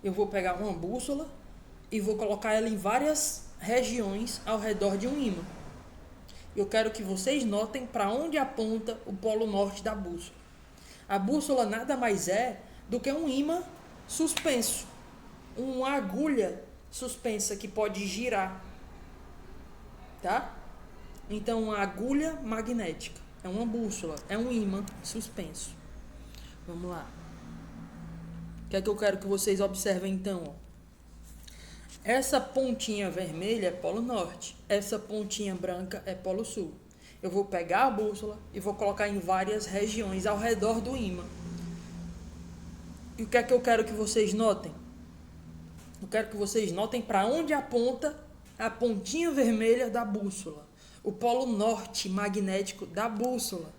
eu vou pegar uma bússola e vou colocar ela em várias regiões ao redor de um ímã. Eu quero que vocês notem para onde aponta o polo norte da bússola. A bússola nada mais é do que um ímã suspenso, uma agulha suspensa que pode girar, tá? Então, uma agulha magnética é uma bússola, é um ímã suspenso. Vamos lá. O que é que eu quero que vocês observem então? Ó. Essa pontinha vermelha é polo norte, essa pontinha branca é polo sul. Eu vou pegar a bússola e vou colocar em várias regiões ao redor do ímã. E o que é que eu quero que vocês notem? Eu quero que vocês notem para onde aponta a pontinha vermelha da bússola. O polo norte magnético da bússola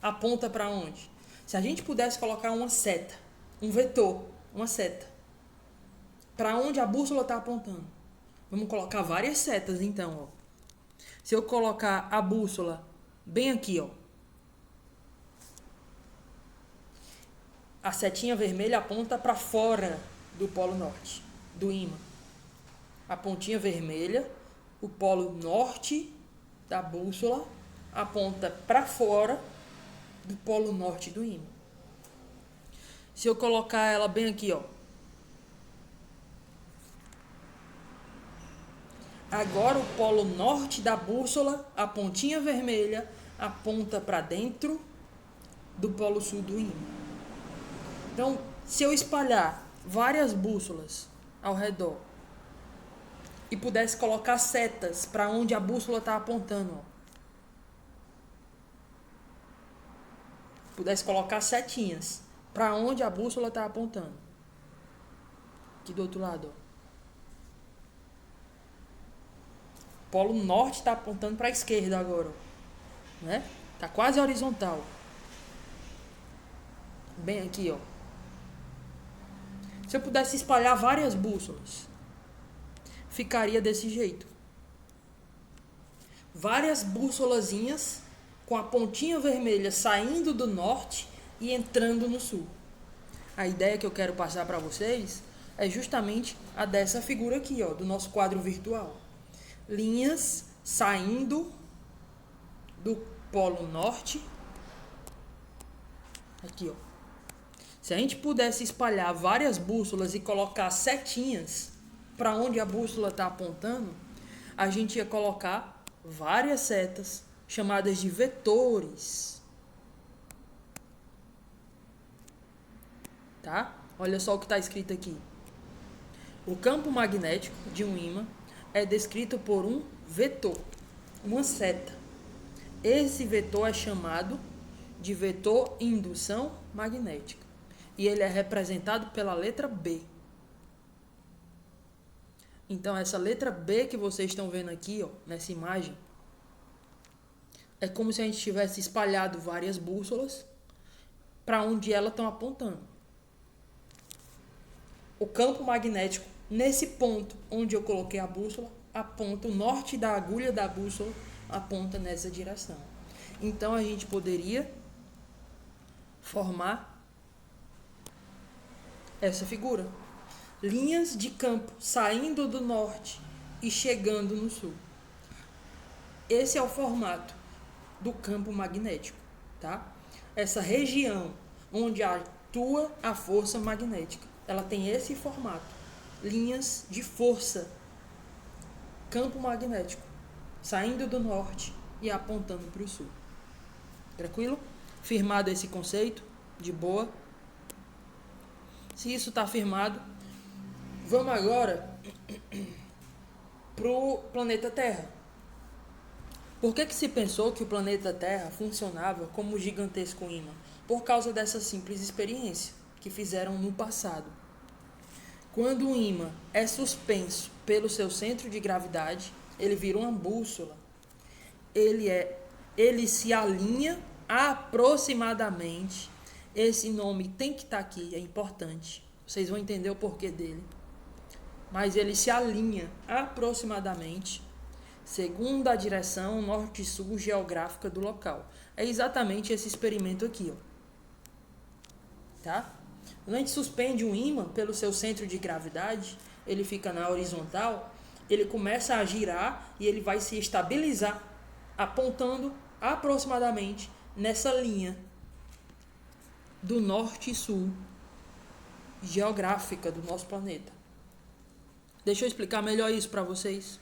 aponta para onde? Se a gente pudesse colocar uma seta, um vetor, uma seta, para onde a bússola está apontando? Vamos colocar várias setas então, ó. Se eu colocar a bússola bem aqui, ó, a setinha vermelha aponta para fora do polo norte, do ímã. A pontinha vermelha, o polo norte da bússola, aponta para fora do polo norte do ímã. Se eu colocar ela bem aqui, ó, agora o polo norte da bússola, a pontinha vermelha, aponta para dentro do polo sul do ímã. Então, se eu espalhar várias bússolas ao redor e pudesse colocar setas para onde a bússola está apontando, ó, pudesse colocar setinhas para onde a bússola está apontando. Aqui do outro lado, ó. O polo norte está apontando para a esquerda agora, ó, né? Tá quase horizontal. Bem aqui, ó. Se eu pudesse espalhar várias bússolas, ficaria desse jeito. várias bússolazinhas com a pontinha vermelha saindo do norte e entrando no sul. A ideia que eu quero passar para vocês é justamente a dessa figura aqui, ó, do nosso quadro virtual. Linhas saindo do polo norte. Aqui, ó. Se a gente pudesse espalhar várias bússolas e colocar setinhas para onde a bússola está apontando, a gente ia colocar várias setas chamadas de vetores. Tá? Olha só o que está escrito aqui. O campo magnético de um ímã é descrito por um vetor, uma seta. Esse vetor é chamado de vetor indução magnética. E ele é representado pela letra B. Então, essa letra B que vocês estão vendo aqui, ó, nessa imagem, é como se a gente tivesse espalhado várias bússolas para onde elas estão apontando. O campo magnético, nesse ponto onde eu coloquei a bússola, aponta o norte da agulha da bússola, aponta nessa direção. Então, a gente poderia formar essa figura. Linhas de campo saindo do norte e chegando no sul. Esse é o formato do campo magnético, tá? Essa região onde atua a força magnética, ela tem esse formato. Linhas de força, campo magnético, saindo do norte e apontando para o sul. Tranquilo? Firmado esse conceito, de boa. Se isso está firmado, vamos agora para o planeta Terra. Por que se pensou que o planeta Terra funcionava como um gigantesco ímã? Por causa dessa simples experiência que fizeram no passado. Quando um ímã é suspenso pelo seu centro de gravidade, ele vira uma bússola. Ele se alinha aproximadamente. Esse nome tem que estar aqui, é importante. Vocês vão entender o porquê dele. Mas ele se alinha aproximadamente segundo a direção norte-sul geográfica do local. É exatamente esse experimento aqui, ó. Tá? Quando a gente suspende um ímã pelo seu centro de gravidade, ele fica na horizontal, ele começa a girar e ele vai se estabilizar, apontando aproximadamente nessa linha do norte e sul geográfica do nosso planeta. Deixa eu explicar melhor isso para vocês.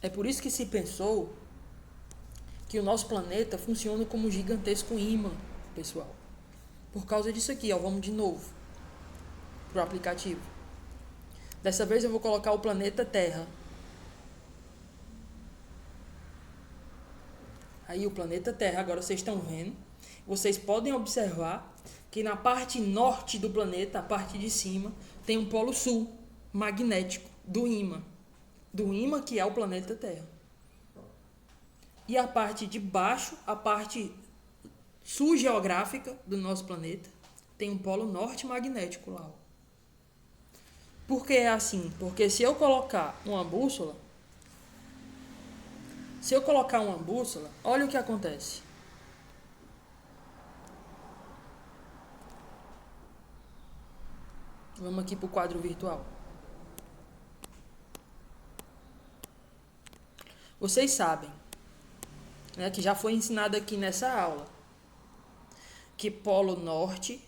É por isso que se pensou que o nosso planeta funciona como um gigantesco ímã, pessoal. Por causa disso aqui, ó, vamos de novo pro aplicativo. Dessa vez eu vou colocar o planeta Terra. Aí o planeta Terra, agora vocês estão vendo. Vocês podem observar que na parte norte do planeta, a parte de cima, tem um polo sul magnético do ímã. Do ímã que é o planeta Terra. E a parte de baixo, a parte sul geográfica do nosso planeta, tem um polo norte magnético lá. Por que é assim? Porque se eu colocar uma bússola, olha o que acontece. Vamos aqui para o quadro virtual. Vocês sabem, né, que já foi ensinado aqui nessa aula, que polo norte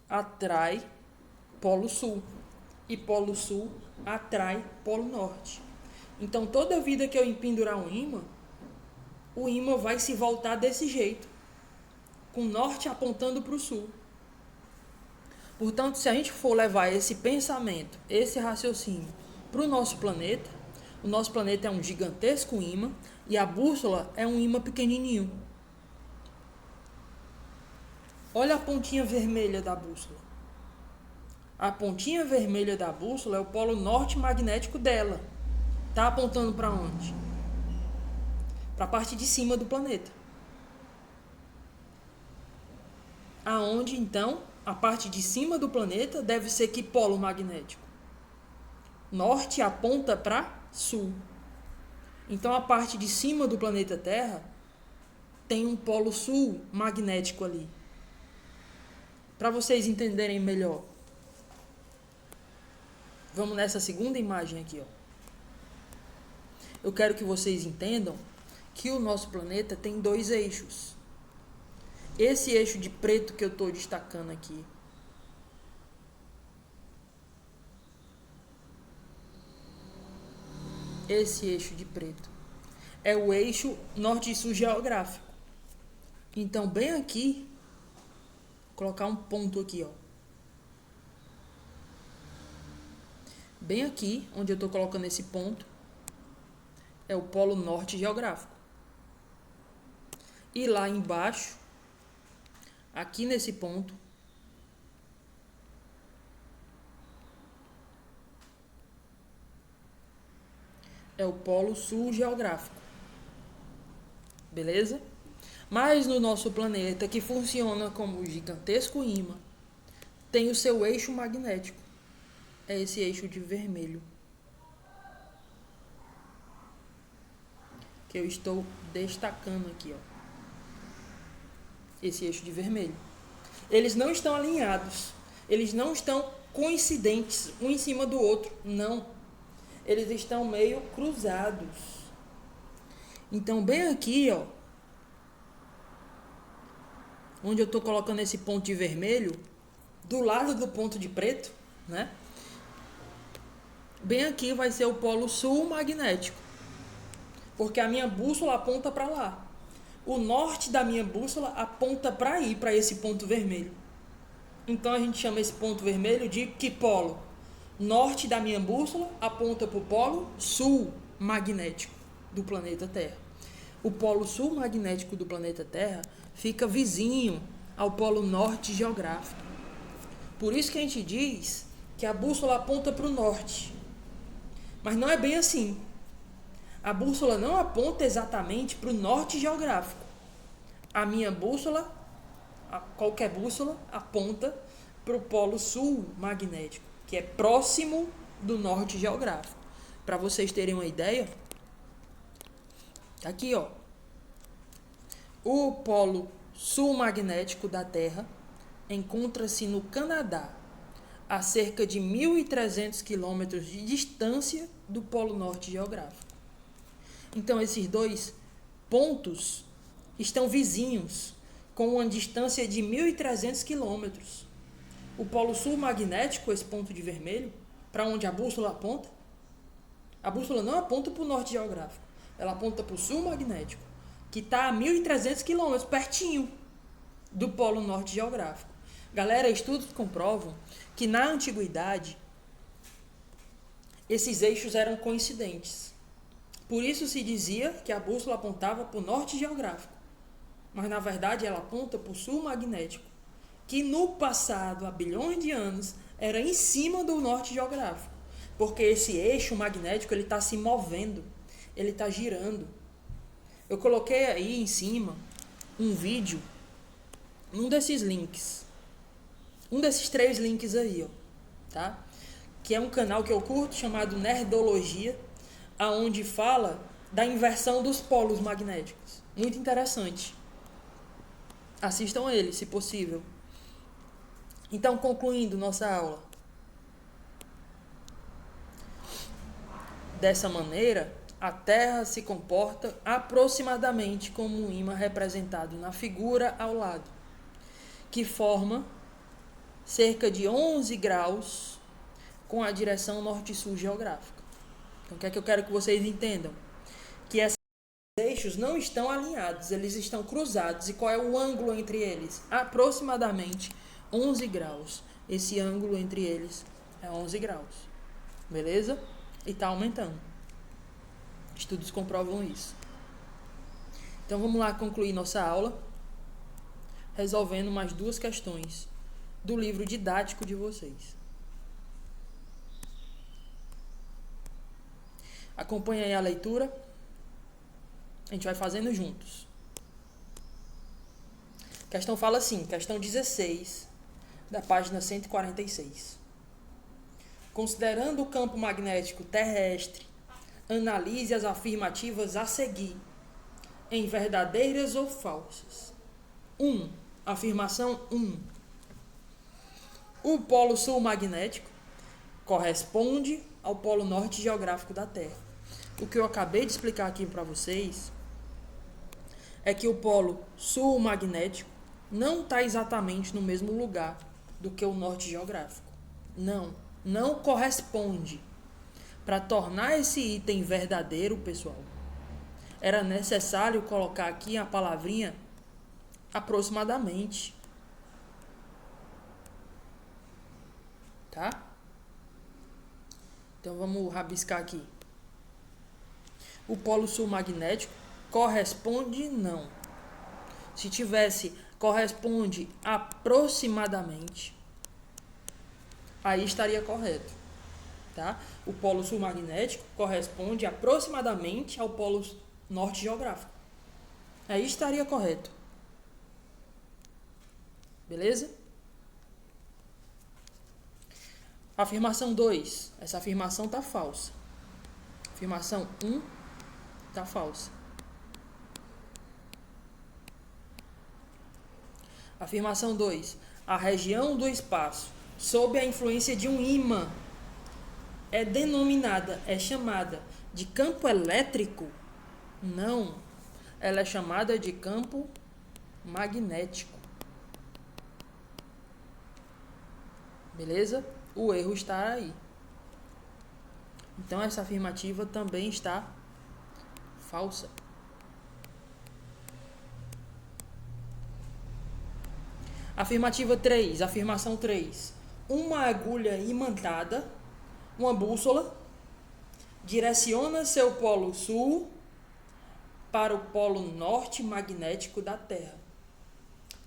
atrai polo sul e polo sul atrai polo norte. Então, toda vida que eu empendurar um ímã, o ímã vai se voltar desse jeito, com o norte apontando para o sul. Portanto, se a gente for levar esse pensamento, esse raciocínio para o nosso planeta é um gigantesco ímã e a bússola é um ímã pequenininho. Olha a pontinha vermelha da bússola. A pontinha vermelha da bússola é o polo norte magnético dela. Está apontando para onde? Para a parte de cima do planeta. Aonde, então, a parte de cima do planeta deve ser que polo magnético? norte aponta para sul. Então a parte de cima do planeta Terra tem um polo sul magnético ali. Para vocês entenderem melhor. Vamos nessa segunda imagem aqui, ó. Eu quero que vocês entendam que o nosso planeta tem 2 eixos. Esse eixo de preto que eu estou destacando aqui, esse eixo de preto é o eixo norte e sul geográfico. Então, bem aqui, vou colocar um ponto aqui, ó. Bem aqui, onde eu estou colocando esse ponto, é o polo norte geográfico. E lá embaixo, aqui nesse ponto, é o polo sul geográfico. Beleza? Mas no nosso planeta, que funciona como um gigantesco ímã, tem o seu eixo magnético. É esse eixo de vermelho que eu estou destacando aqui, ó. Esse eixo de vermelho. Eles não estão alinhados. Eles não estão coincidentes, um em cima do outro. Não. Eles estão meio cruzados. Então, bem aqui, ó, onde eu estou colocando esse ponto de vermelho, do lado do ponto de preto, né? Bem aqui vai ser o polo sul magnético. Porque a minha bússola aponta para lá. O norte da minha bússola aponta para ir, para esse ponto vermelho. Então a gente chama esse ponto vermelho de que polo? Norte da minha bússola aponta para o polo sul magnético do planeta Terra. O polo sul magnético do planeta Terra fica vizinho ao polo norte geográfico. Por isso que a gente diz que a bússola aponta para o norte. Mas não é bem assim. A bússola não aponta exatamente para o norte geográfico. A minha bússola, qualquer bússola, aponta para o polo sul magnético, que é próximo do norte geográfico. Para vocês terem uma ideia, aqui, ó, o polo sul magnético da Terra encontra-se no Canadá, a cerca de 1.300 quilômetros de distância do polo norte geográfico. Então, esses 2 pontos estão vizinhos, com uma distância de 1.300 quilômetros. O polo sul magnético, esse ponto de vermelho, para onde a bússola aponta, a bússola não aponta para o norte geográfico, ela aponta para o sul magnético, que está a 1.300 quilômetros, pertinho do polo norte geográfico. Galera, estudos comprovam que na antiguidade esses eixos eram coincidentes. Por isso se dizia que a bússola apontava para o norte geográfico, mas na verdade ela aponta para o sul magnético, que no passado, há bilhões de anos, era em cima do norte geográfico, porque esse eixo magnético ele está se movendo, ele está girando. Eu coloquei aí em cima um vídeo, um desses links, um desses 3 links aí, ó, tá? Que é um canal que eu curto chamado Nerdologia, aonde fala da inversão dos polos magnéticos. Muito interessante. Assistam ele, se possível. Então, concluindo nossa aula. Dessa maneira, a Terra se comporta aproximadamente como um ímã representado na figura ao lado, que forma cerca de 11 graus com a direção norte-sul geográfica. Então, o que é que eu quero que vocês entendam? Que esses eixos não estão alinhados, eles estão cruzados. E qual é o ângulo entre eles? Aproximadamente 11 graus. Esse ângulo entre eles é 11 graus. Beleza? E está aumentando. Estudos comprovam isso. Então, vamos lá concluir nossa aula resolvendo mais 2 questões do livro didático de vocês. Acompanhe aí a leitura. A gente vai fazendo juntos. A questão fala assim, questão 16, da página 146. Considerando o campo magnético terrestre, analise as afirmativas a seguir, em verdadeiras ou falsas. 1. Afirmação 1. O polo sul magnético corresponde ao polo norte geográfico da Terra. O que eu acabei de explicar aqui para vocês é que o polo sul magnético não está exatamente no mesmo lugar do que o norte geográfico. Não corresponde. Para tornar esse item verdadeiro, pessoal, era necessário colocar aqui a palavrinha aproximadamente. Tá? Então vamos rabiscar aqui. O polo sul magnético corresponde não. Se tivesse corresponde aproximadamente, aí estaria correto. Tá? O polo sul magnético corresponde aproximadamente ao polo norte geográfico. Aí estaria correto. Beleza? Afirmação 2. Essa afirmação está falsa. Afirmação 1 está falsa. Afirmação 2. A região do espaço sob a influência de um ímã é denominada, é chamada de campo elétrico? Não. Ela é chamada de campo magnético. Beleza? O erro está aí. Então essa afirmativa também está falsa. Afirmativa 3, afirmação 3. Uma agulha imantada, uma bússola, direciona seu polo sul para o polo norte magnético da Terra.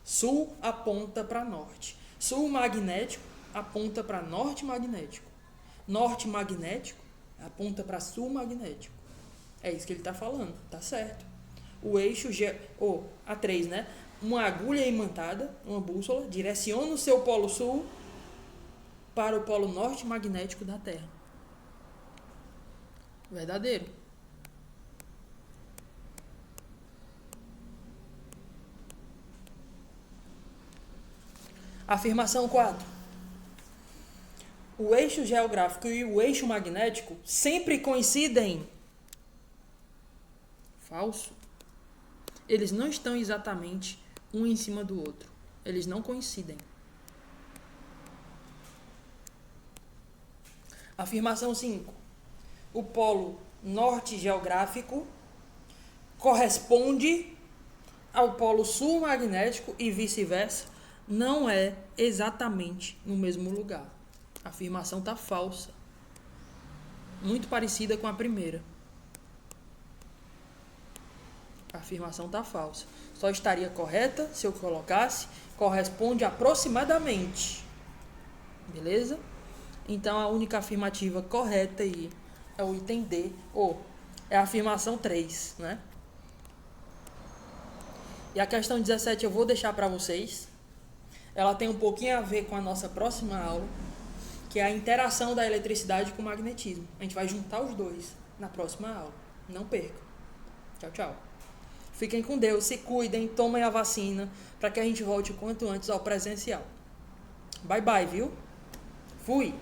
Sul aponta para norte. Sul magnético aponta para norte magnético. Norte magnético aponta para sul magnético. É isso que ele está falando, tá certo. O eixo, a 3, né? Uma agulha imantada, uma bússola, direciona o seu polo sul para o polo norte magnético da Terra. Verdadeiro. Afirmação 4. O eixo geográfico e o eixo magnético sempre coincidem. Falso. Eles não estão exatamente um em cima do outro. Eles não coincidem. Afirmação 5. O polo norte geográfico corresponde ao polo sul magnético e vice-versa. Não é exatamente no mesmo lugar. A afirmação está falsa. Muito parecida com a primeira. A afirmação está falsa. Só estaria correta se eu colocasse corresponde aproximadamente. Beleza? Então a única afirmativa correta aí é o item D, ou é a afirmação 3, né? E a questão 17 eu vou deixar para vocês. Ela tem um pouquinho a ver com a nossa próxima aula, que é a interação da eletricidade com o magnetismo. A gente vai juntar os dois na próxima aula. Não percam. Tchau, tchau. Fiquem com Deus, se cuidem, tomem a vacina, para que a gente volte o quanto antes ao presencial. Bye, bye, viu? Fui!